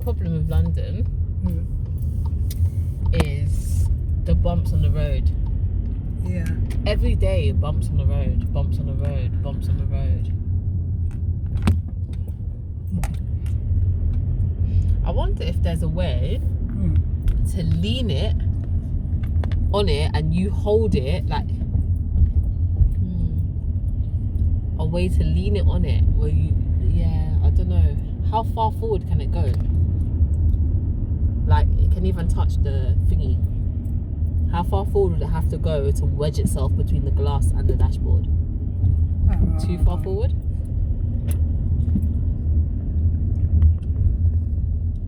problem with London is the bumps on the road. Yeah. Every day, bumps on the road, bumps on the road, bumps on the road. I wonder if there's a way to lean it on it and you hold it like a way to lean it on it where you, I don't know. How far forward can it go? Like it can even touch the thingy. How far forward would it have to go to wedge itself between the glass and the dashboard? Too far forward?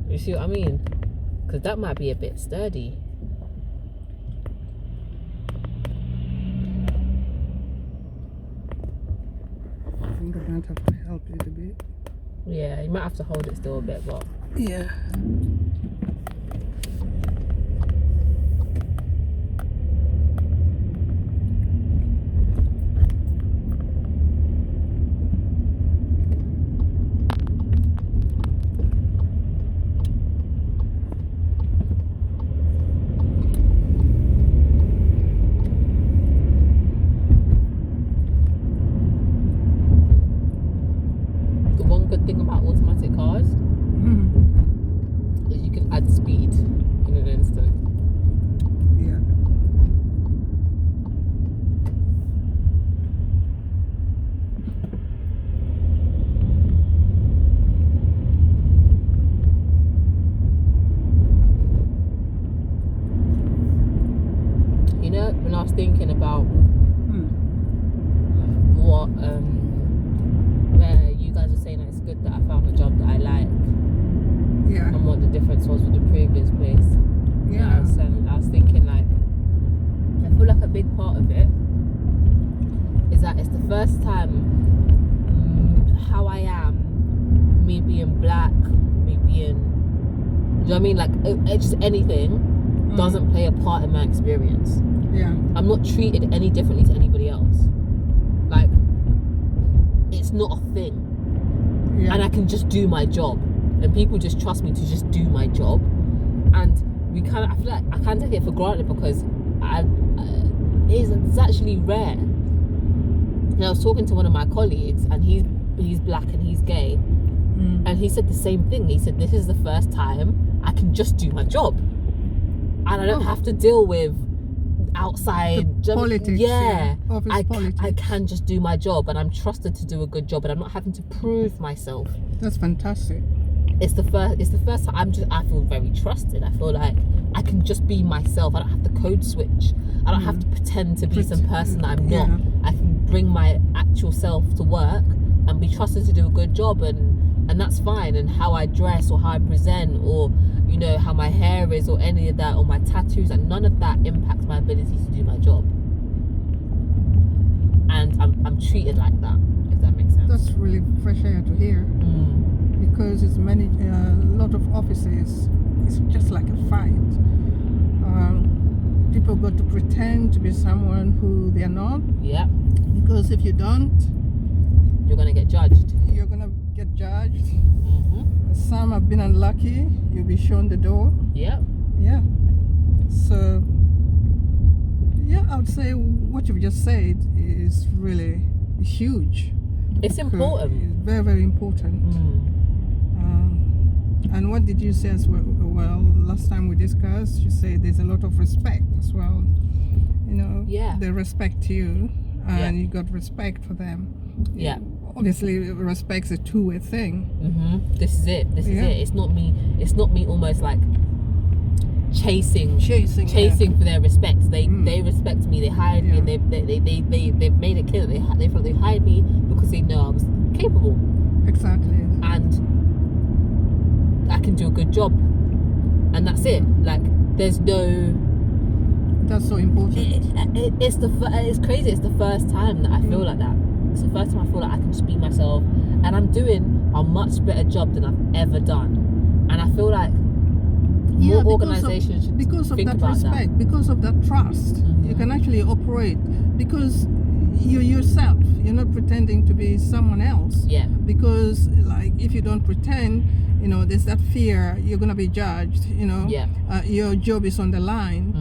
You see what I mean? Because that might be a bit sturdy. I think I might have to help you a bit. Yeah, you might have to hold it still a bit, but... Yeah. Good thing about automatic cars is you can add speed in an instant. Yeah. You know, when I was thinking about what where you guys were saying that it's good that I found a job that I like. Yeah. And what the difference was with the previous place. Yeah. I was thinking like, I feel like a big part of it is that it's the first time how I am, me being black, me being, you know what I mean? Like, it's just anything doesn't play a part in my experience. Yeah. I'm not treated any differently to anybody else. Like, it's not a thing. Yeah. And I can just do my job, and people just trust me to just do my job, and I feel like I can't take it for granted because it's actually rare. And I was talking to one of my colleagues, and he's black and he's gay, and he said the same thing. He said, this is the first time I can just do my job, and I don't have to deal with outside politics. Yeah, politics. I can just do my job, and I'm trusted to do a good job, and I'm not having to prove myself. That's fantastic. It's the first time I feel very trusted. I feel like I can just be myself. I don't have to code switch. I don't have to pretend to be some person that I'm not. I can bring my actual self to work and be trusted to do a good job, and that's fine. And how I dress or how I present, or you know, how my hair is, or any of that, or my tattoos, and none of that impacts my ability to do my job. And I'm treated like that, if that makes sense. That's really fresh air to hear. Because it's a lot of offices, it's just like a fight. People got to pretend to be someone who they're not. Yeah. Because if you don't, you're gonna get judged. You're gonna get judged. Some have been unlucky. You'll be shown the door. Yeah. Yeah. So, yeah, I would say what you've just said is really huge. It's important. It's very, very important. And what did you say as well? Well, last time we discussed, you said there's a lot of respect as well. You know, they respect you, and you got respect for them. Yeah. Obviously, respect's a two-way thing. This is it. This is it. It's not me almost like chasing for their respect. They respect me. They hired me, and they've made it clear that they hired me because they know I was capable. Exactly. And I can do a good job, and that's it. Like, there's no. That's so important. It's crazy. It's the first time that I feel like that. It's the first time I feel like I can just be myself, and I'm doing a much better job than I've ever done. And I feel like more organisations should because of think that about respect, that. Because of that trust, you can actually operate because you're yourself. You're not pretending to be someone else. Yeah. Because like if you don't pretend, You know, there's that fear you're going to be judged, you know. Yeah. Your job is on the line.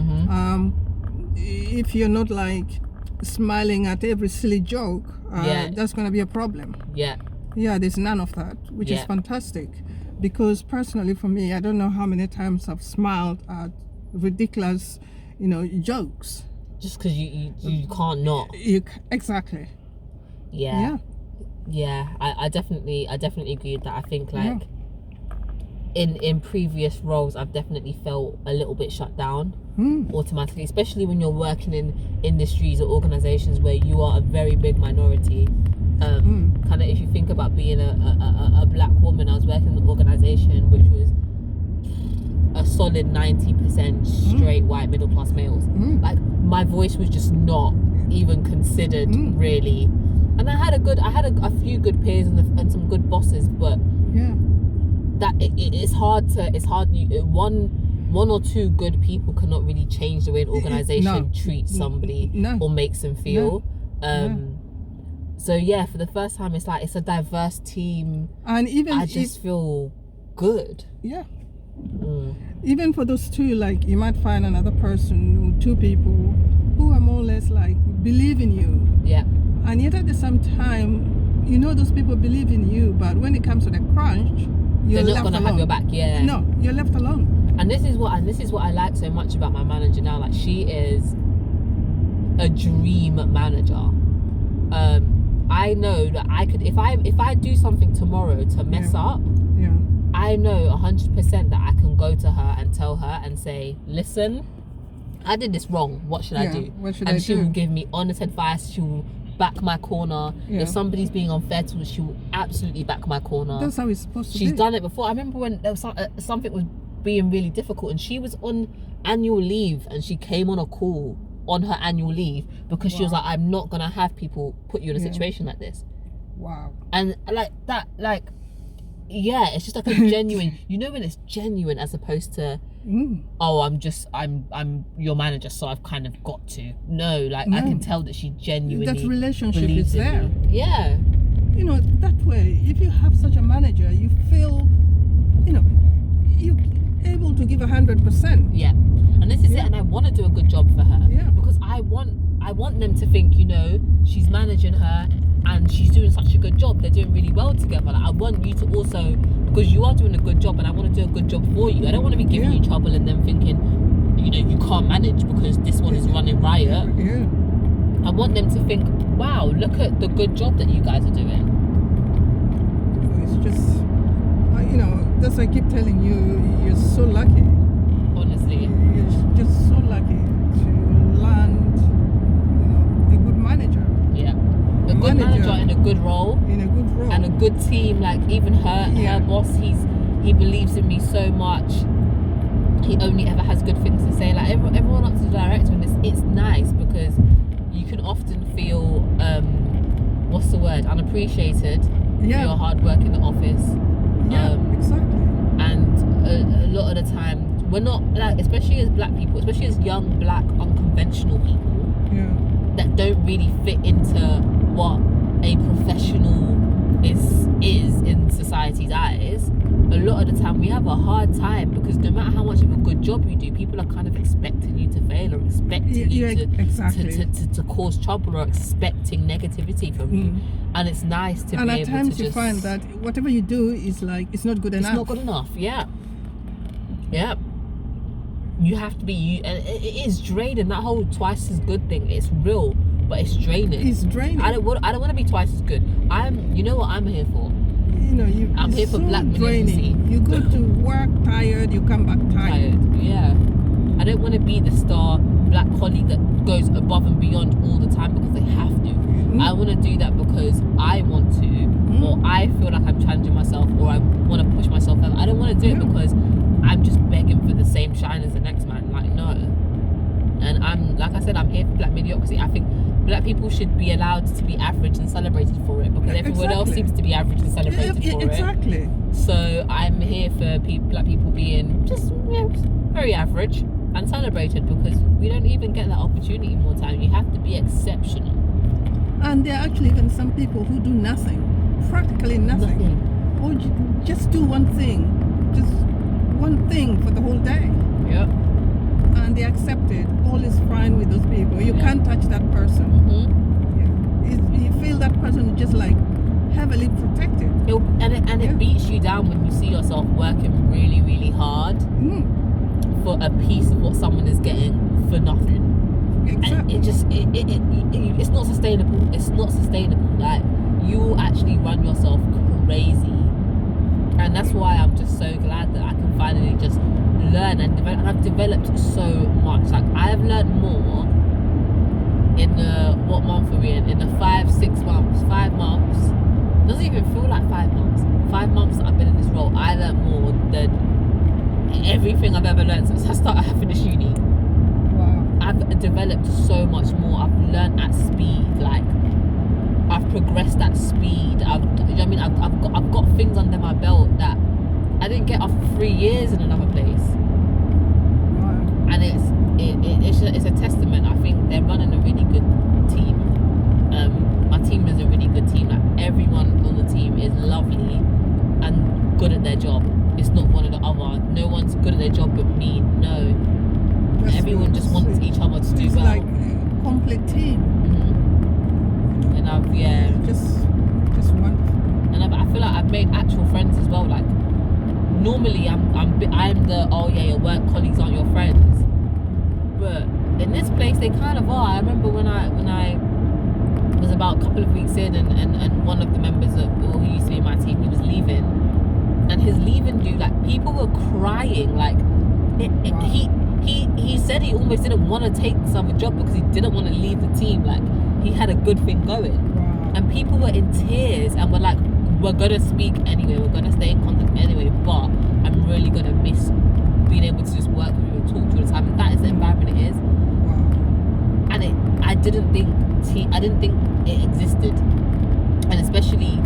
If you're not like smiling at every silly joke, that's going to be a problem. Yeah. Yeah, there's none of that, which is fantastic. Because personally for me, I don't know how many times I've smiled at ridiculous, you know, jokes. Just because you can't not. Exactly. Yeah. I definitely agree with that. I think like in previous roles, I've definitely felt a little bit shut down automatically, especially when you're working in industries or organizations where you are a very big minority. Kind of, if you think about being a black woman, I was working in an organization which was a solid 90% straight white middle class males. Like my voice was just not even considered really. And I had a few good peers and some good bosses, but that it's hard. One or two good people cannot really change the way an organization treats somebody or makes them feel. So yeah, for the first time, it's like it's a diverse team, and even I just feel good. Yeah. Even for those two, like you might find another person, two people who are more or less like believe in you. Yeah. And yet at the same time, you know those people believe in you, but when it comes to the crunch, you're they're not gonna have your back. Yeah. No, you're left alone. And this is what I like so much about my manager now. Like she is a dream manager. I know that I could if I do something tomorrow to mess up. Yeah. I know 100% that I can go to her and tell her and say, listen, I did this wrong. What should I do? What should I do? And she will give me honest advice. She will back my corner. Yeah. If somebody's being unfair to us, she will absolutely back my corner. That's how it's supposed to be. She's done it before. I remember when there was something was being really difficult and she was on annual leave and she came on a call on her annual leave because she was like, I'm not going to have people put you in a situation like this. Wow. And like that, like, yeah, it's just like a genuine, you know, when it's genuine as opposed to, oh, I'm your manager, so I've kind of got to. No, like I can tell that she genuinely that relationship is there. Yeah. You know, that way, if you have such a manager, you feel, you know, you're able to give 100%. Yeah. And this is it, and I want to do a good job for her. Yeah. Because I want them to think, you know, she's managing her and she's doing such a good job. They're doing really well together. Like, I want you to also, because you are doing a good job and I want to do a good job for you. I don't want to be giving you trouble and then thinking, you know, you can't manage because this one is running riot. Yeah. I want them to think, wow, look at the good job that you guys are doing. It's just, you know, that's why I keep telling you, you're so lucky. Honestly. You're just so lucky to land, you know, a good manager. Yeah. A good manager in a good role. In a good role. And a good team. Like even her boss, he believes in me so much. He only ever has good things to say. Like everyone up to the director, and it's nice because you can often feel what's the word, unappreciated for your hard work in the office. Exactly. And a lot of the time we're not, like, especially as black people, especially as young black unconventional people that don't really fit into what a professional is in society's eyes. A lot of the time we have a hard time because no matter how much of a good job you do, people are kind of expecting you to fail or expecting you to cause trouble or expecting negativity from you. And it's nice to be able to just... And at times you find that whatever you do is like, it's not good enough. It's not good enough, yeah. You have to be... And it is draining, that whole twice as good thing. It's real, but it's draining. It's draining. I don't want to be twice as good. You know what I'm here for? You know, I'm here for black draining. You go to work tired, you come back tired. Yeah. I don't want to be the star black colleague that goes above and beyond all the time because they have to. I want to do that because I want to, or I feel like I'm challenging myself, or I want to push myself out. I don't want to do it because I'm just begging for the same shine as the next man. Like, no. And I'm, like I said, I'm here for black mediocrity. I think black people should be allowed to be average and celebrated for it because everyone else seems to be average and celebrated for it. So I'm here for black people being just very average and celebrated because we don't even get that opportunity more time. You have to be exceptional. And there are actually even some people who do nothing, practically nothing. or just do one thing for the whole day. Yeah. And they accept it. All is fine with those people. You can't touch that person. You feel that person is just like heavily protected. It beats you down when you see yourself working really, really hard for a piece of what someone is getting for nothing. Exactly. And it's not sustainable. It's not sustainable. Like, you actually run yourself crazy. And that's why I'm just so glad that I can finally just learn and develop. And I've developed so much. Like, I've learned more in the, what month are we in? In the 5 months. Doesn't even feel like 5 months. 5 months that I've been in this role, I learned more than everything I've ever learned since I finished uni. Wow. I've developed so much more. I've learned at speed. Like, I've progressed at speed. I've got things under my belt that I didn't get after 3 years in another place. Wow. And it's a testament. I think they're running a really good team. My team is a really good team. Like, everyone on the team is lovely and good at their job. It's not one or the other. No one's good at their job but me. No. That's Everyone good. just wants each other to do it's well. Like a complete team. And just wonderful. And I feel like I've made actual friends as well. Like, normally I'm the, oh yeah, your work colleagues aren't your friends, but in this place they kind of are. I remember when I was about a couple of weeks in, and one of the members who used to be in my team, he was leaving, and his leaving due, like, people were crying. Like, he said he almost didn't want to take this other job because he didn't want to leave the team. Like, he had a good thing going. Wow. And people were in tears and were like, we're gonna speak anyway, we're gonna stay in contact anyway, but I'm really gonna miss being able to just work with you and talk to you all the time. And that is the environment it is. Wow. And I didn't think it existed. And especially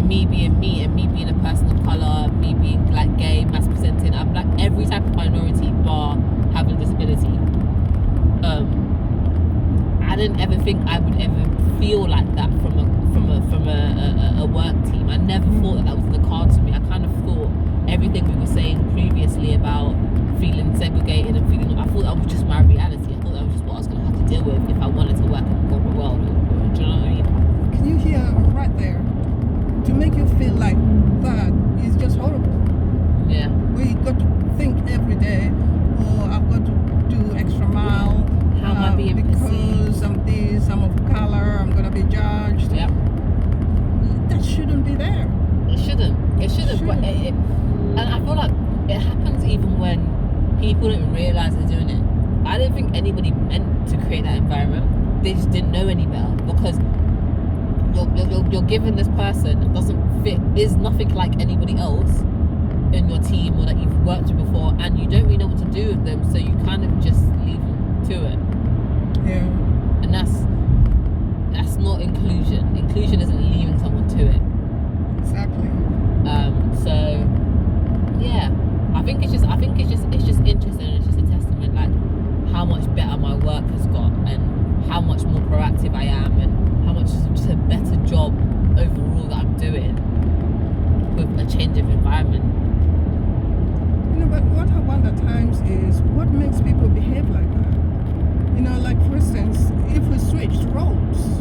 me being me, and me being a person of colour, me being like gay, mass presenting, I'm like every type of minority bar having a disability. I didn't ever think I would ever feel like that from a work team. I never thought that was in the cards for me. I kind of thought everything we were saying previously about feeling segregated and feeling, I thought that was just my reality. I thought that was just what I was going to have to deal with if I wanted to work in the corporate world. Do you know what I mean? Can you hear right there? To make you feel like that is just horrible. Yeah. We got to think every day, oh, I've got to do extra mile. How am I being because perceived? I'm this, I'm of color, I'm gonna be judged. Yep. That shouldn't be there. It shouldn't. But and I feel like it happens even when people don't realise they're doing it. I don't think anybody meant to create that environment. They just didn't know any better, because you're giving this person that doesn't fit, is nothing like anybody else in your team or that you've worked with before, and you don't really know what to do with them, so you kind of just leave them to it. Yeah. And that's not inclusion. Inclusion isn't leaving someone to it. Exactly. So yeah, I think it's just interesting. It's just a testament, like, how much better my work has got, and how much more proactive I am, and how much just a better job overall that I'm doing with a change of environment. You know, but what I wonder at times is what makes people behave like that. You know, like, for instance, if we switched roles,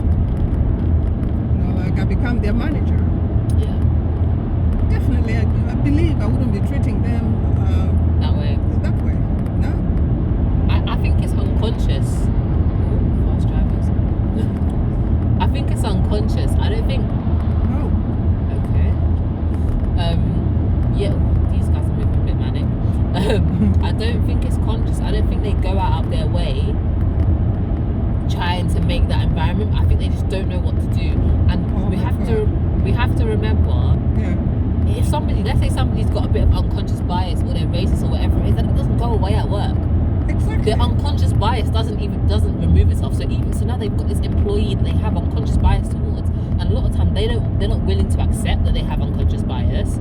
you know, like I become their manager, Yeah. definitely I believe I wouldn't be treating them That way. No. I think it's unconscious. Ooh, fast drivers. I think it's unconscious. I don't think. Oh. Okay. Yeah, these guys are moving a bit manic. I don't think it's conscious. I don't think they go out of their way trying to make that environment. I think they just don't know what to do. And we have to remember, Yeah. if somebody, let's say somebody's got a bit of unconscious bias, or they're racist or whatever it is, then it doesn't go away at work. Exactly. The unconscious bias doesn't remove itself. So now they've got this employee that they have unconscious bias towards, and a lot of time they're not willing to accept that they have unconscious bias.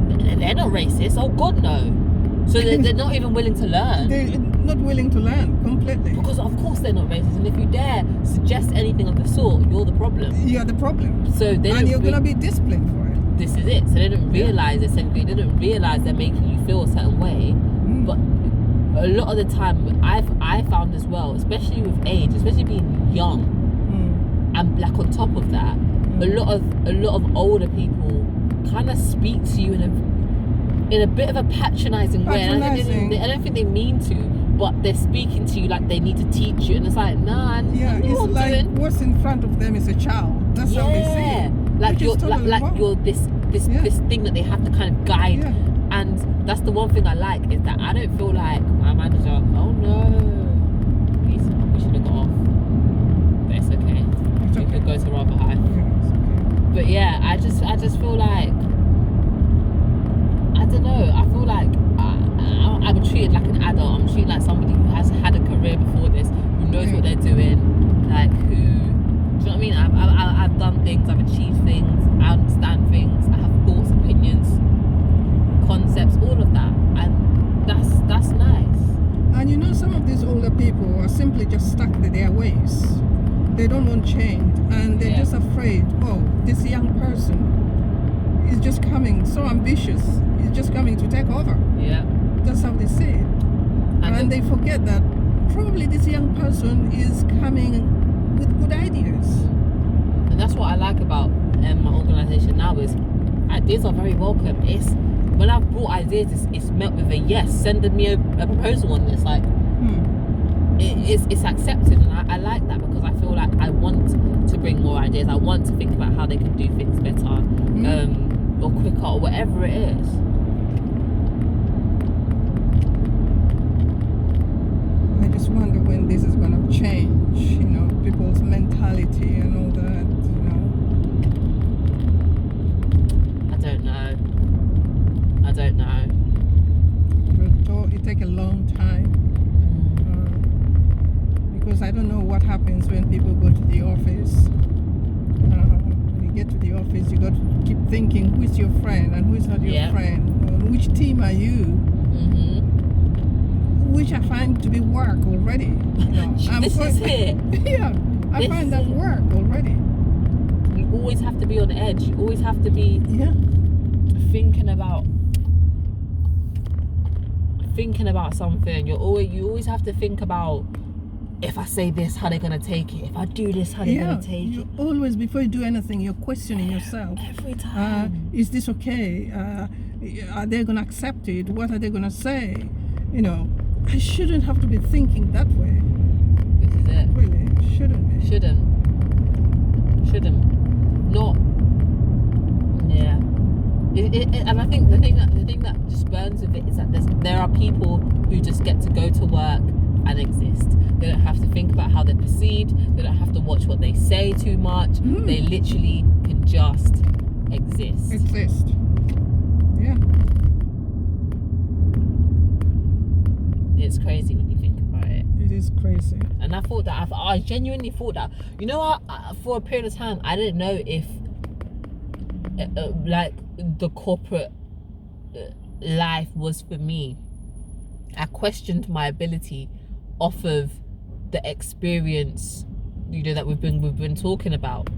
They're not racist. Oh God, no. So they're not even willing to learn. They're not willing to learn completely. Because of course they're not racist, and if you dare suggest anything of the sort, you're the problem. You're the problem. So and you're gonna be disciplined for it. this is it. So they didn't realise essentially. They didn't realise they're making you feel a certain way. But a lot of the time, I found as well, especially with age, especially being young and black on top of that, a lot of older people kind of speak to you in a bit of a patronising way. And I don't think they mean to, but they're speaking to you like they need to teach you, and it's like, nah, it's like what's in front of them is a child. That's how they see it. Like you're this thing that they have to kind of guide. Yeah. And that's the one thing I like, is that I don't feel like my manager, oh no, we should have got off. But it's okay. We could go to rather high. Yeah, but yeah, I just feel like, I don't know, I feel like I'm treated like an adult. I'm treated like somebody who has had a career before this, who knows what they're doing, like who, do you know what I mean? I've done things, I've achieved things, I understand things, I have thoughts, opinions, concepts, all of that, and that's nice. And some of these older people are simply just stuck to their ways. They don't want change, and they're just afraid, this young person is just coming, so ambitious, is just coming to take over. Yeah. That's how they say it. And they forget that probably this young person is coming with good ideas. And that's what I like about my organisation now, is ideas are very welcome. When I've brought ideas, it's met with a yes. Send me a proposal on this. Like, it's accepted, and I like that, because I feel like I want to bring more ideas. I want to think about how they can do things better, or quicker, or whatever it is. I just wonder when this is going to change. People's mentality and all that. I don't know. It take a long time, because I don't know what happens when people go to the office. When you get to the office, you got to keep thinking who is your friend and who is not your friend. Which team are you? Which I find to be work already. This is it. Yeah, I find that work already. You always have to be on edge. You always have to be thinking about something. You always have to think about, if I say this, how they're gonna take it. If I do this, how they're gonna take it. Always, before you do anything, you're questioning yourself. Every time. Is this okay? Are they gonna accept it? What are they gonna say? I shouldn't have to be thinking that way. This is it. Really, shouldn't be. Shouldn't. Not. Yeah. And I think the thing that just burns with it is that there are people who just get to go to work and exist. They don't have to think about how they're perceived. They don't have to watch what they say too much. They literally can just exist. Yeah. It's crazy when you think about it. It is crazy. And I genuinely thought that. For a period of time, I didn't know if like the corporate life was for me. I questioned my ability off of the experience, that we've been talking about.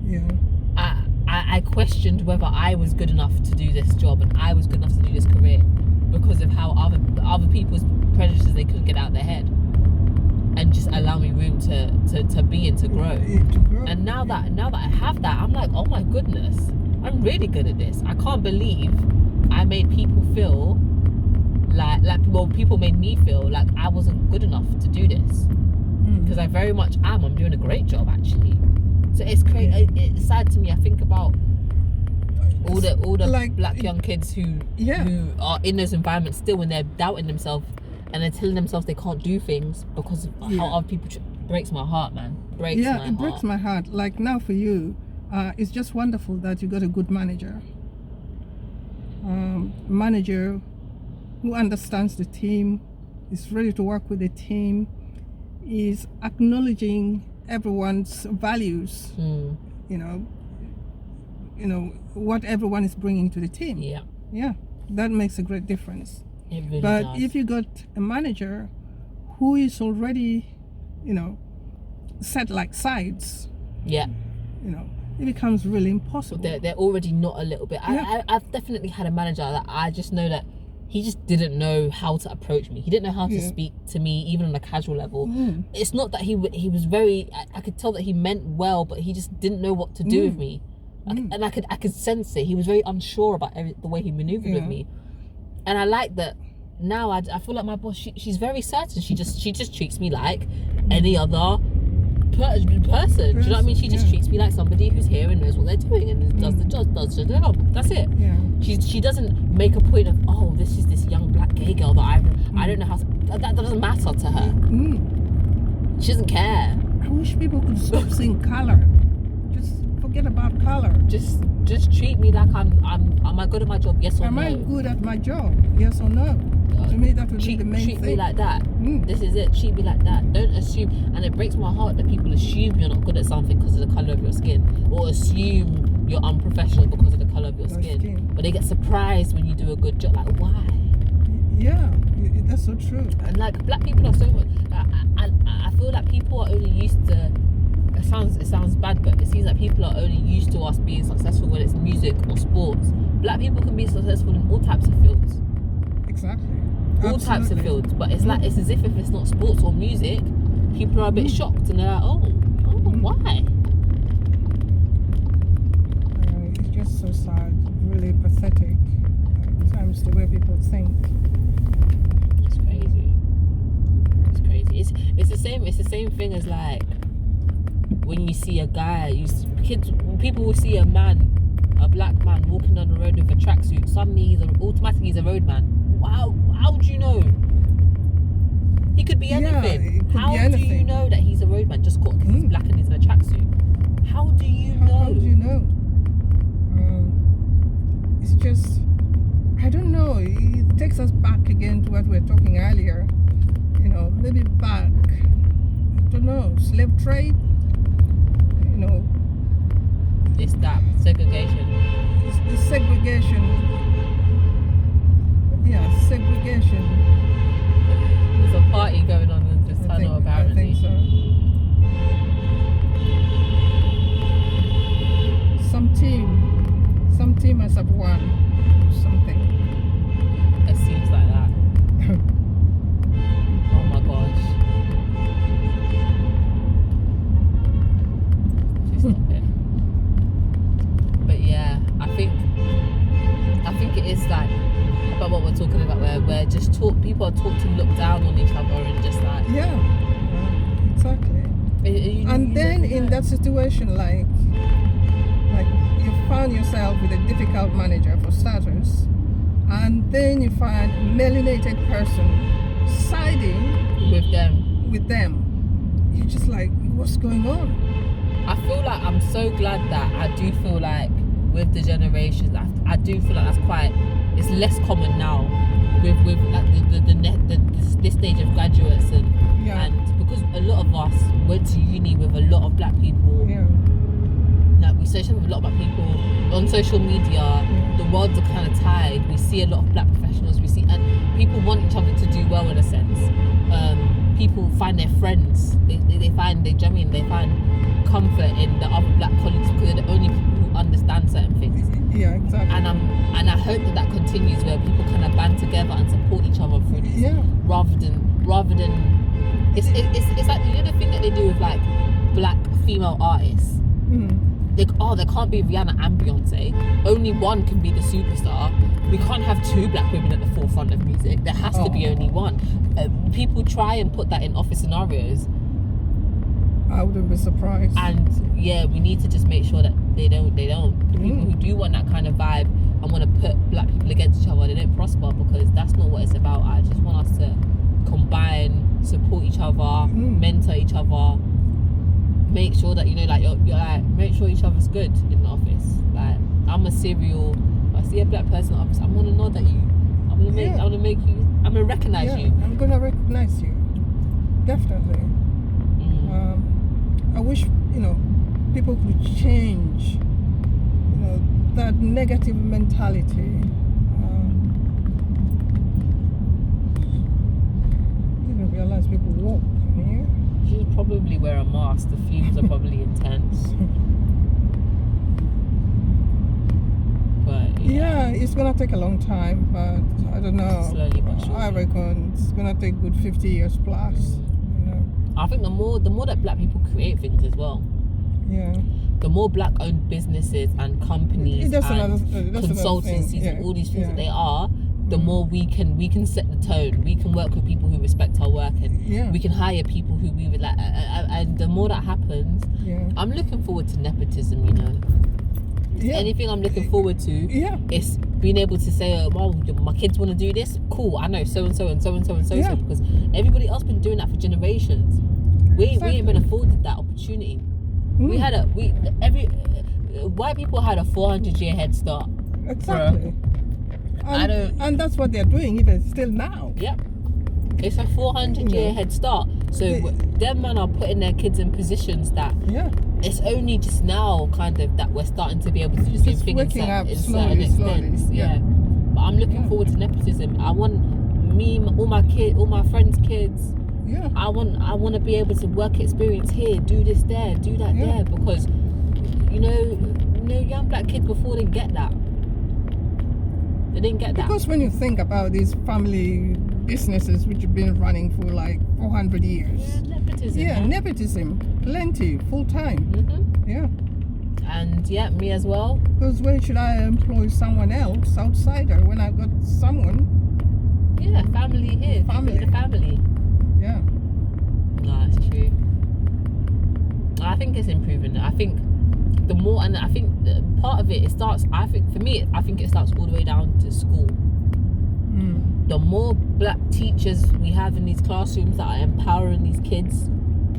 Yeah. I questioned whether I was good enough to do this job, and I was good enough to do this career, because of how other people's prejudices, they couldn't get out of their head and just allow me room to be and to grow. And now that I have that, I'm like, oh my goodness, I'm really good at this. I can't believe I made people feel people made me feel like I wasn't good enough to do this, because I very much am. I'm doing a great job, actually. So it's crazy. It's sad to me. I think about all the black young kids who are in those environments still, when they're doubting themselves and they're telling themselves they can't do things because of how other people breaks my heart, man. Breaks my heart. Like now for you, it's just wonderful that you got a good manager. Manager who understands the team, is ready to work with the team, is acknowledging everyone's values. What everyone is bringing to the team. Yeah, that makes a great difference. It really but does. If you got a manager who is already set like sides, it becomes really impossible. They're already not a little bit. I've definitely had a manager that I just know that he just didn't know how to approach me. He didn't know how to speak to me, even on a casual level. It's not that he was very. I could tell that he meant well, but he just didn't know what to do with me, and I could sense it. He was very unsure about the way he maneuvered with me, and I like that. Now I feel like my boss. She's very certain. She just treats me like any other person. Do you know what I mean? She just treats me like somebody who's here and knows what they're doing and does the job. That's it. Yeah. She doesn't make a point of, oh, this is this young black gay girl that I don't know how to, that doesn't matter to her. She doesn't care. I wish people could stop seeing color. Just forget about color. Just treat me like am I good at my job? Yes or no? Am I good at my job? Yes or no? To me, that would be the main thing. Treat me like that. This is it. Treat me like that. Don't assume. And it breaks my heart that people assume you're not good at something because of the colour of your skin, or assume you're unprofessional because of the colour of your skin. But they get surprised when you do a good job. Like, why? Yeah, that's so true. And like, black people are so. I feel like people are only used to. It sounds bad, but it seems like people are only used to us being successful when it's music or sports. Black people can be successful in all types of fields. Exactly. All types of fields, but it's like it's as if it's not sports or music, people are a bit shocked and they're like, oh, why? It's just so sad, really pathetic. Sometimes the way people think. It's crazy. It's crazy. It's the same thing as like when you see a guy, people will see a black man walking down the road with a tracksuit. Suddenly he's a roadman. How do you know? He could be anything. How do you know that he's a roadman just because he's black and he's in a tracksuit? How do you know? How do you know? It's just, I don't know. It takes us back again to what we were talking earlier. You know, maybe back. I don't know. Slave trade. You know. It's that segregation. It's the segregation. Yeah, segregation. There's a party going on in this tunnel, apparently. I think so. Some team must have won something. It seems like that. Oh my gosh. But yeah, I think it is like about what we're talking about, where we're just people are taught to look down on each other and just like exactly. And then in that situation, like you found yourself with a difficult manager for starters, and then you find a melanated person siding with them. You're just like, what's going on? I feel like I'm so glad that I do feel like with the generations, I do feel like that's quite. It's less common now with like this stage of graduates and because a lot of us went to uni with a lot of black people. Like we social with a lot of black people on social media. The worlds are kind of tied. We see a lot of black professionals. And people want each other to do well in a sense. People find their friends. They find comfort in the other black colleagues because they're the only people who understand certain things. Yeah, exactly. And I hope that continues where people kind of band together and support each other through this. Yeah. Rather than it's like, you know, the thing that they do with like black female artists. There can't be Rihanna and Beyonce. Only one can be the superstar. We can't have two black women at the forefront of music. There has to be only one. People try and put that in office scenarios. I wouldn't be surprised. And yeah, we need to just make sure that they don't. The people who do want that kind of vibe and want to put black people against each other, they don't prosper, because that's not what it's about. I just want us to combine, support each other, mentor each other. Make sure that, you know, like you're like, make sure each other's good in the office. Like, I'm a serial. If I see a black person in the office, I'm gonna nod at you. I'm gonna recognize you. I'm gonna recognize you. Definitely. I wish, you know, people could change, you know, that negative mentality. I didn't realize people walk in here. You should probably wear a mask. The fumes are probably intense. but it's gonna take a long time, but I don't know. Slowly but surely. I reckon it's gonna take good 50 years plus. I think the more that black people create things as well. Yeah. The more black-owned businesses and companies and consultancies and all these things that they are, the more we can set the tone. We can work with people who respect our work, and we can hire people who we would like. And the more that happens, I'm looking forward to nepotism. Anything I'm looking forward to is being able to say, oh, well, my kids want to do this. Cool, I know so and so and so and so and so and so, because everybody else been doing that for generations. We ain't been afforded that opportunity. White people had a 400-year head start. Exactly. And that's what they're doing even still now. Yep. It's a 400-year head start. So them men are putting their kids in positions that it's only just now kind of that we're starting to be able to do the same thing in certain extents. Yeah. But I'm looking forward to nepotism. I want all my friends' kids. Yeah. I want to be able to work experience here, do this there, do that there, because young black kids before didn't get that. They didn't get that. Because when you think about these family businesses which have been running for like 400 years. Yeah, nepotism. Yeah, nepotism. Plenty, full time. Mm-hmm. Yeah. And me as well. Because where should I employ someone else, outsider, when I've got someone? Yeah, family here. Family. The family. Yeah. No, it's true. I think it's improving. I think the more, and I think part of it starts. I think for me, it starts all the way down to school. The more black teachers we have in these classrooms that are empowering these kids,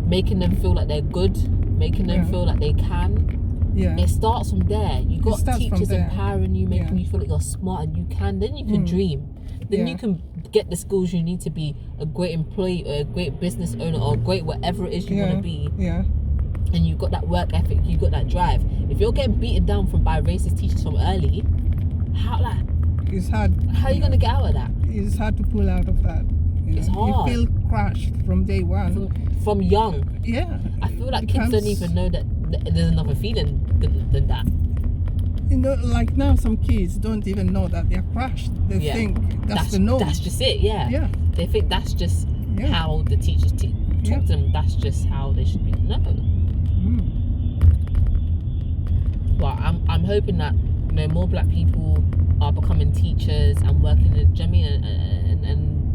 making them feel like they're good, making them feel like they can. Yeah. It starts from there. You got teachers empowering you, making you feel like you're smart and you can. Then you can dream. Then you can get the skills you need to be a great employee or a great business owner or a great whatever it is you want to be. Yeah. And you've got that work ethic, you've got that drive. If you're getting beaten down by racist teachers from early, it's hard. How are you going to get out of that? It's hard to pull out of that. It's hard. You feel crushed from day one. From young. Yeah. I feel like kids don't even know that there's another feeling than that. Like now some kids don't even know that they're crushed. They think that's the norm. That's just it, yeah. They think that's just how the teachers talk to them. That's just how they should be. No. But I'm hoping that more black people are becoming teachers and working in and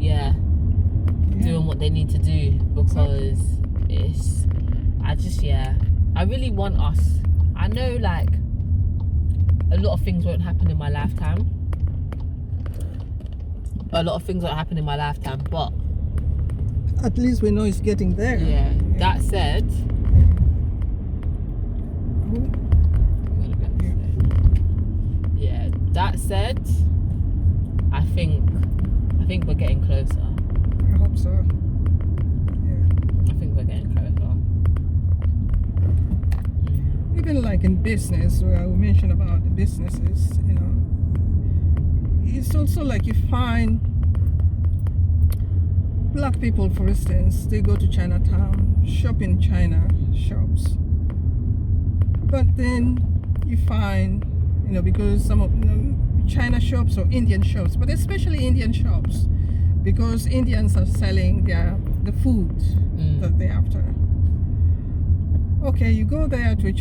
doing what they need to do, because I really want us. I know like a lot of things won't happen in my lifetime. But at least we know it's getting there. Yeah. That said, I think we're getting closer. I hope so. Yeah. I think we're getting closer. Even like in business, where we mentioned about the businesses, it's also like you find black people, for instance, they go to Chinatown, shop in China shops. But then you find, because some of China shops or Indian shops, but especially Indian shops, because Indians are selling the food that they're after. Okay, you go there to a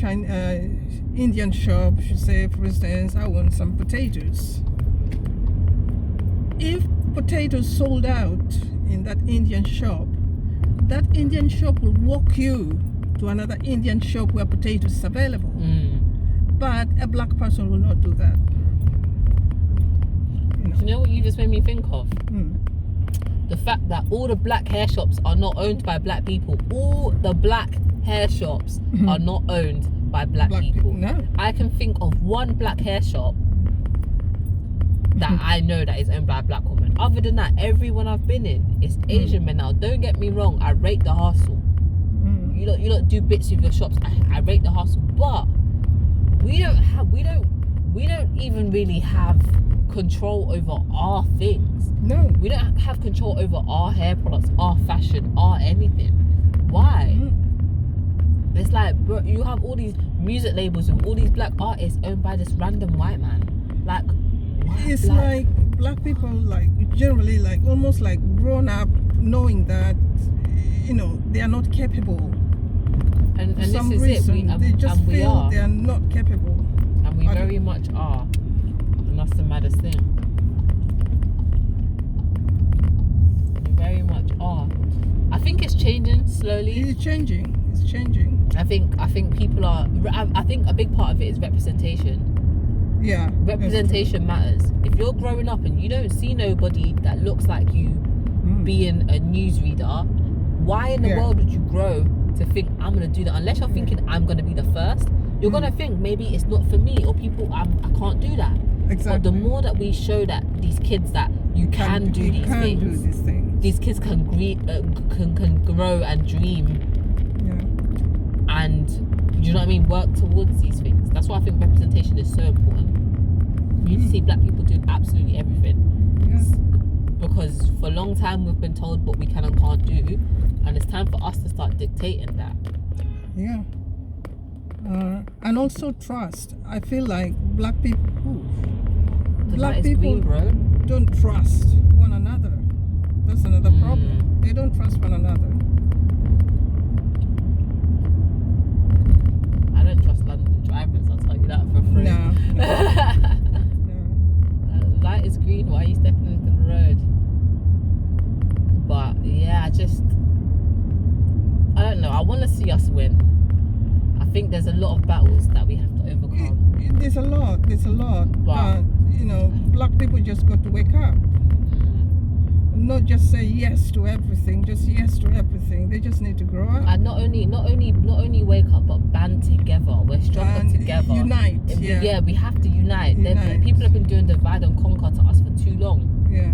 Indian shop, you say, for instance, I want some potatoes. If potatoes sold out in that Indian shop will walk you to another Indian shop where potatoes is available. But a black person will not do that. Do you know what you just made me think of? The fact that all the black hair shops are not owned by black people. All the black hair shops are not owned by black people. No. I can think of one black hair shop that I know that is owned by a black woman. Other than that, everyone I've been in is Asian men. Now, don't get me wrong, I rate the hustle. You don't do bits with your shops. I rate the hustle, but we don't even really have control over our things. No. We don't have control over our hair products, our fashion, our anything. Why? It's like, bro, you have all these music labels with all these black artists owned by this random white man. Like, it's like black people, like generally, like almost like grown up knowing that, you know, they are not capable. And For this some is reason, it. they just we feel are. they are not capable. And we very much are. And that's the maddest thing. We very much are. I think it's changing slowly. It's changing. It's changing. I think people are. I think a big part of it is representation. Yeah. Representation matters. If you're growing up and you don't see nobody that looks like you being a newsreader, why in the world would you grow to think I'm gonna do that? Unless you're thinking I'm gonna be the first, you're gonna think maybe it's not for me, or people I can't do that. Exactly. But the more that we show that these kids that you can do these things, these kids can grow and dream, and you know what I mean, work towards these things. That's why I think representation is so important. You need to see black people doing absolutely everything. Yes. Because for a long time we've been told what we can and can't do, and it's time for us to start dictating that. Yeah. And also trust. I feel like black people don't trust one another. That's another problem. They don't trust one another. I don't trust London drivers, I'll tell you that for free. No. Light is green, why are you stepping into the road? But yeah, I don't know, I want to see us win. I think there's a lot of battles that we have to overcome. There's a lot, but you know, black people just got to wake up. Not just say yes to everything, they just need to grow up. And not only wake up, but band together. We're stronger together. Unite. We have to unite. People have been doing divide and conquer to us for too long. Yeah.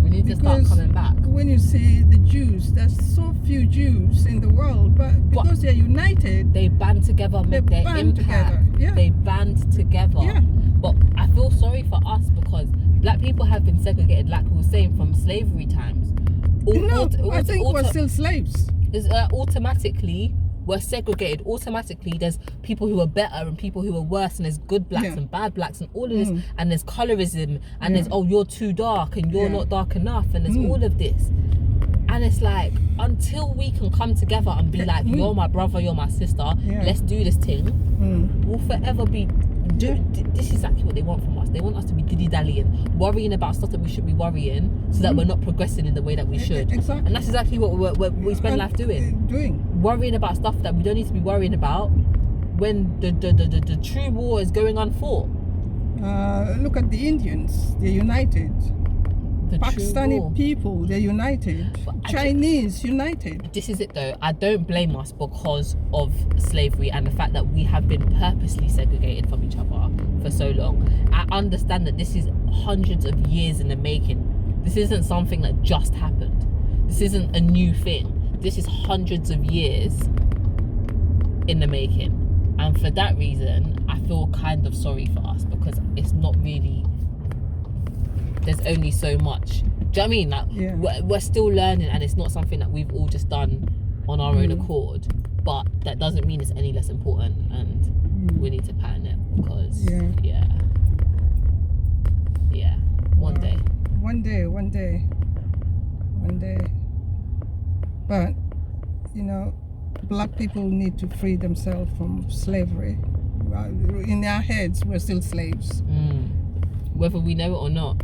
We need to start coming back. When you see the Jews, there's so few Jews in the world, but because they're united, they band together, make their impact. Yeah. They band together. Yeah. But I feel sorry for us because black people have been segregated, like we were saying, from slavery times. I think we're still slaves. Automatically, we're segregated. Automatically, there's people who are better and people who are worse, and there's good blacks and bad blacks and all of this, and there's colorism, and there's, oh, you're too dark and you're not dark enough, and there's all of this. And it's like, until we can come together and be like, you're my brother, you're my sister, let's do this thing, we'll forever be this is exactly what they want from us. They want us to be dilly-dallying, worrying about stuff that we should be worrying, so that we're not progressing in the way that we should. Exactly. And that's exactly what we spend life doing. Worrying about stuff that we don't need to be worrying about when the true war is going on for. Look at the Indians. They're united. The Pakistani people, they're united. Chinese, united. This is it though. I don't blame us because of slavery and the fact that we have been purposely segregated from each other for so long. I understand that this is hundreds of years in the making. This isn't something that just happened. This isn't a new thing. This is hundreds of years in the making. And for that reason, I feel kind of sorry for us because it's not really... There's only so much. Do you know what I mean? Like, we're still learning, and it's not something that we've all just done on our own accord. But that doesn't mean it's any less important, and we need to pattern it because, one day. But, you know, black people need to free themselves from slavery. In our heads, we're still slaves. Whether we know it or not.